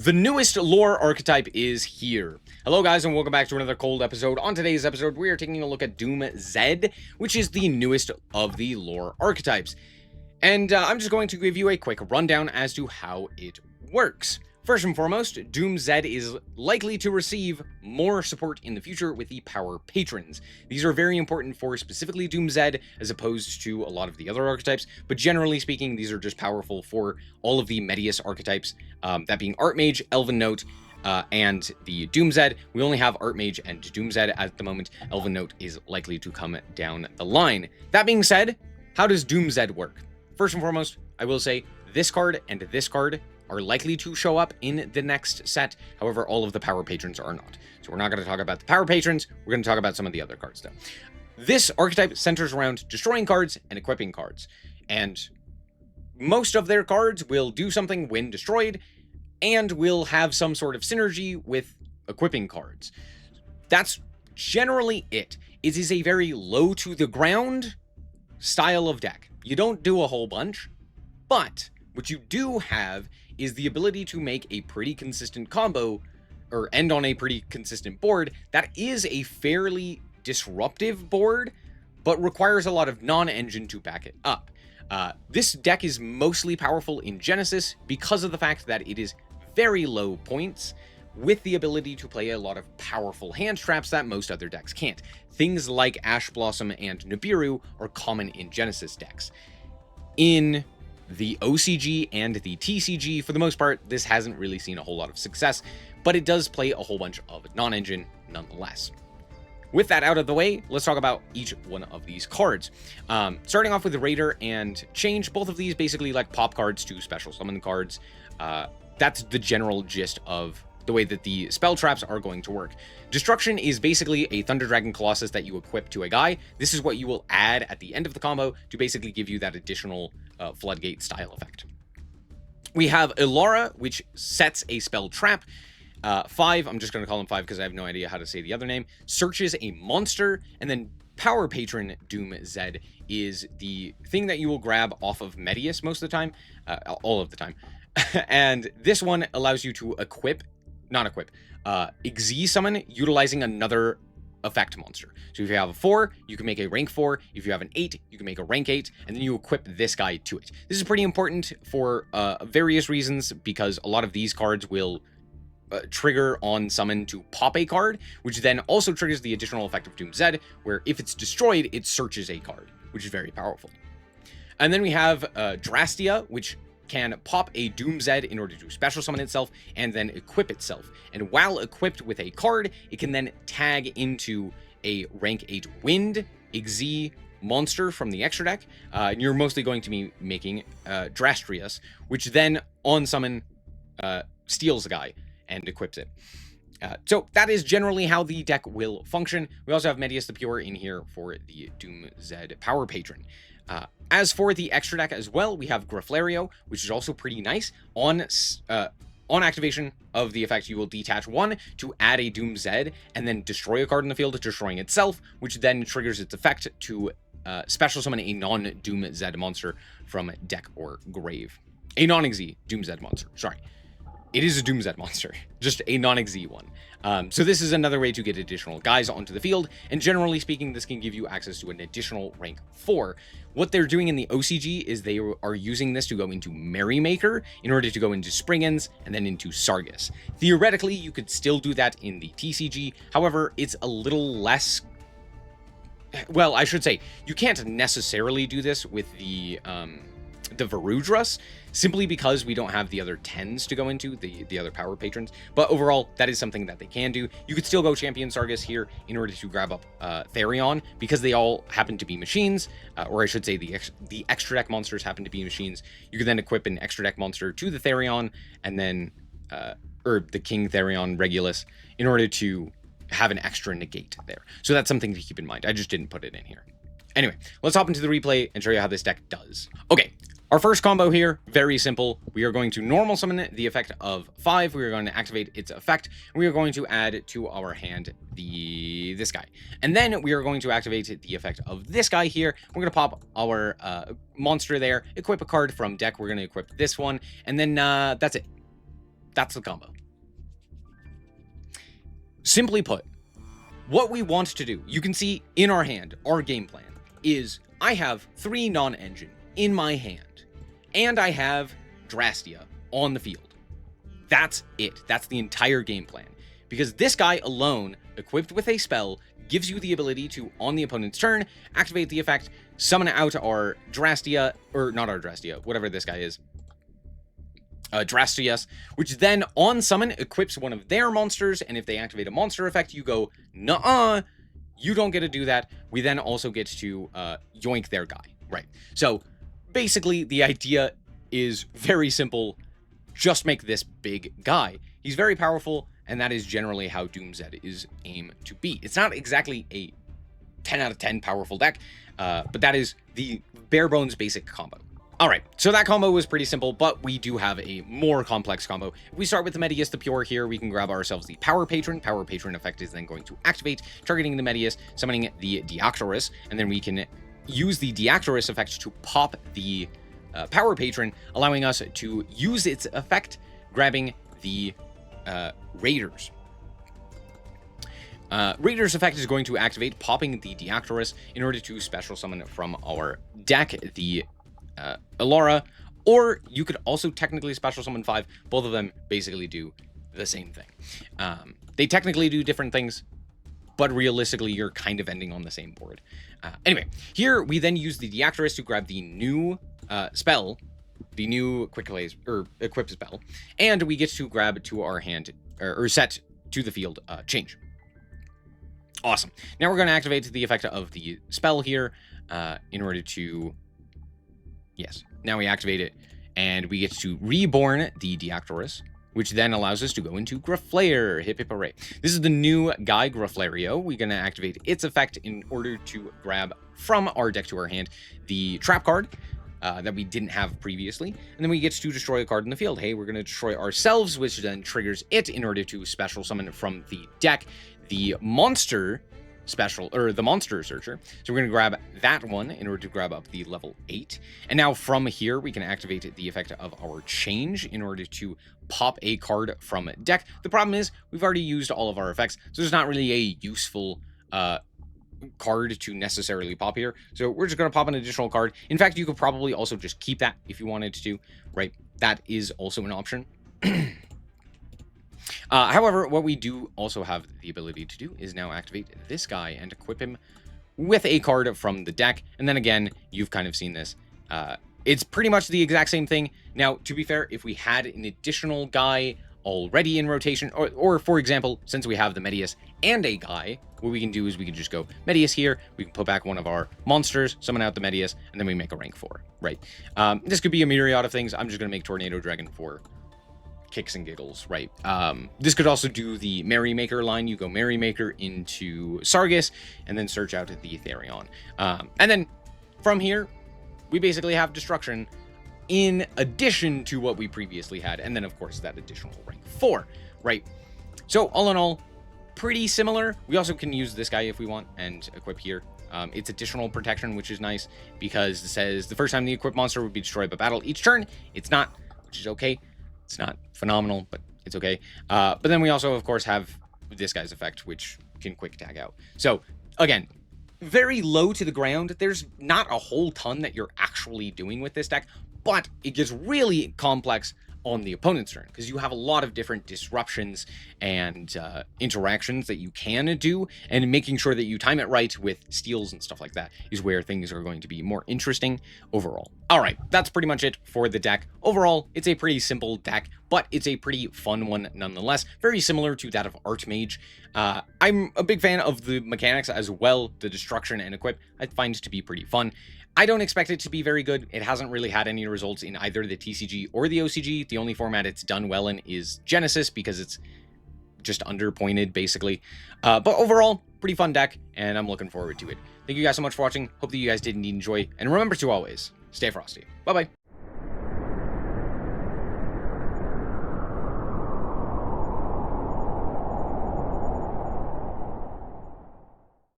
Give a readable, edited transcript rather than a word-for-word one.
The newest lore archetype is here. Hello guys and welcome back to another cold episode. On today's episode we are taking a look at Doom Zed, which is the newest of the lore archetypes. And I'm just going to give you a quick rundown as to how it works. First and foremost, Doom Zed is likely to receive more support in the future with the power patrons. These are very important for specifically Doom Zed as opposed to a lot of the other archetypes, but generally speaking, these are just powerful for all of the Medius archetypes, that being Archmage, Elven Note, and the Doom Zed. We only have Archmage and Doom Zed at the moment. Elven Note is likely to come down the line. That being said, how does Doom Zed work? First and foremost, I will say this card and this card are likely to show up in the next set. However, all of the power patrons are not. So we're not going to talk about the power patrons. We're going to talk about some of the other cards though. This archetype centers around destroying cards and equipping cards. And most of their cards will do something when destroyed and will have some sort of synergy with equipping cards. That's generally it. It is a very low to the ground style of deck. You don't do a whole bunch, but what you do have is the ability to make a pretty consistent combo or end on a pretty consistent board that is a fairly disruptive board, but requires a lot of non-engine to back it up. This deck is mostly powerful in Genesis because of the fact that it is very low points with the ability to play a lot of powerful hand traps that most other decks can't. Things like Ash Blossom and Nibiru are common in Genesis decks. In the OCG and the TCG, for the most part, this hasn't really seen a whole lot of success, but it does play a whole bunch of non-engine nonetheless. With that out of the way, let's talk about each one of these cards. Starting off with Raider and Change, both of these basically like pop cards to special summon cards. That's the general gist of the way that the spell traps are going to work. Destruction is basically a Thunder Dragon Colossus that you equip to a guy. This is what you will add at the end of the combo to basically give you that additional Floodgate style effect. We have Ilara, which sets a spell trap. 5, I'm just going to call him 5 because I have no idea how to say the other name, searches a monster, and then Power Patron Doom Zed is the thing that you will grab off of Medius most of the time, all of the time. And this one allows you to Xyz summon utilizing another effect monster. So if you have a 4, you can make a rank 4. If you have an 8, you can make a rank 8, and then you equip this guy to it. This is pretty important for various reasons, because a lot of these cards will trigger on summon to pop a card, which then also triggers the additional effect of Doom Zed, where if it's destroyed, it searches a card, which is very powerful. And then we have Drastia, which can pop a Doom Zed in order to special summon itself and then equip itself. And while equipped with a card, it can then tag into a rank 8 Wind Xyz monster from the extra deck. And you're mostly going to be making Drastrius, which then on summon steals a guy and equips it. So that is generally how the deck will function. We also have Medius the Pure in here for the Doom Zed Power Patron. As for the extra deck as well, we have Graflario, which is also pretty nice. On activation of the effect, you will detach 1 to add a Doom Zed and then destroy a card in the field, destroying itself, which then triggers its effect to special summon a non-Doom Zed monster from deck or grave. A non-Xyz Doom Zed monster, sorry. It is a Doom Zed monster, just a non-Xyz one. So this is another way to get additional guys onto the field, and generally speaking, this can give you access to an additional rank 4. What they're doing in the OCG is they are using this to go into Merrymaker in order to go into Springens and then into Sargus. Theoretically, you could still do that in the TCG, however, it's a little less... Well, I should say, you can't necessarily do this with the Varudras, simply because we don't have the other 10s to go into, the other power patrons. But overall, that is something that they can do. You could still go Champion Sargus here in order to grab up Therion, because they all happen to be machines, or I should say the extra deck monsters happen to be machines. You could then equip an extra deck monster to the Therion, and then, or the King Therion Regulus, in order to have an extra negate there. So that's something to keep in mind. I just didn't put it in here. Anyway, let's hop into the replay and show you how this deck does. Okay. Our first combo here, very simple. We are going to normal summon the effect of 5. We are going to activate its effect. And we are going to add to our hand this guy. And then we are going to activate the effect of this guy here. We're going to pop our monster there, equip a card from deck. We're going to equip this one. And then that's it. That's the combo. Simply put, what we want to do, you can see in our hand, our game plan, is I have 3 non-engine in my hand, and I have Drastia on the field. That's it. That's the entire game plan. Because this guy alone, equipped with a spell, gives you the ability to, on the opponent's turn, activate the effect, summon out our Drastia, or not our Drastia, whatever this guy is, Drastius, which then, on summon, equips one of their monsters, and if they activate a monster effect, you go, nuh-uh, you don't get to do that. We then also get to yoink their guy, right? So, basically, the idea is very simple. Just make this big guy. He's very powerful, and that is generally how Doom Zed is aimed to be. It's not exactly a 10 out of 10 powerful deck, but that is the bare bones basic combo. All right, so that combo was pretty simple, but we do have a more complex combo. If we start with the Medius the Pure here, we can grab ourselves the Power Patron. Power Patron effect is then going to activate, targeting the Medius, summoning the Deactorus, and then we can use the Deactorus effect to pop the Power Patron, allowing us to use its effect, grabbing the Raiders. Raiders effect is going to activate, popping the Deactorus in order to special summon from our deck the Elara, or you could also technically special summon 5. Both of them basically do the same thing. They technically do different things, but realistically, you're kind of ending on the same board. Anyway, here we then use the Deactorus to grab the new spell, the new quick plays or equip spell, and we get to grab to our hand or set to the field change. Awesome. Now we're going to activate the effect of the spell here in order to, yes, now we activate it, and we get to reborn the Deactorus, which then allows us to go into Graflair. Hip hip hooray. This is the new guy, Graflario. We're going to activate its effect in order to grab from our deck to our hand the trap card that we didn't have previously, and then we get to destroy a card in the field. Hey, we're going to destroy ourselves, which then triggers it in order to special summon from the deck the monster special, or the monster searcher. So we're going to grab that one in order to grab up the level 8. And now from here, we can activate the effect of our change in order to pop a card from deck. The problem is we've already used all of our effects, so there's not really a useful card to necessarily pop here. So we're just going to pop an additional card. In fact, you could probably also just keep that if you wanted to, right? That is also an option. However, what we do also have the ability to do is now activate this guy and equip him with a card from the deck. And then again, you've kind of seen this. It's pretty much the exact same thing. Now, to be fair, if we had an additional guy already in rotation, or for example, since we have the Medius and a guy, what we can do is we can just go Medius here, we can put back one of our monsters, summon out the Medius, and then we make a rank 4, right? This could be a myriad of things. I'm just going to make Tornado Dragon for kicks and giggles, right? This could also do the Merrymaker line. You go Merrymaker into Sargus, and then search out the Therion. And then from here, we basically have Destruction in addition to what we previously had, and then of course that additional rank 4, right? So all in all, pretty similar. We also can use this guy if we want and equip here. It's additional protection, which is nice because it says the first time the equipped monster would be destroyed by battle each turn. It's not, which is okay. It's not phenomenal, but it's okay. But then we also, of course, have this guy's effect, which can quick tag out. So again, very low to the ground. There's not a whole ton that you're actually doing with this deck, but it gets really complex on the opponent's turn because you have a lot of different disruptions and interactions that you can do, and making sure that you time it right with steals and stuff like that is where things are going to be more interesting overall. All right, that's pretty much it for the deck. Overall, it's a pretty simple deck, but it's a pretty fun one nonetheless, very similar to that of Archmage. I'm a big fan of the mechanics as well. The destruction and equip I find to be pretty fun. I don't expect it to be very good. It hasn't really had any results in either the TCG or the OCG. The only format it's done well in is Genesis because it's just underpointed, basically. But overall, pretty fun deck, and I'm looking forward to it. Thank you guys so much for watching. Hope that you guys did indeed enjoy, and remember to always stay frosty. Bye-bye.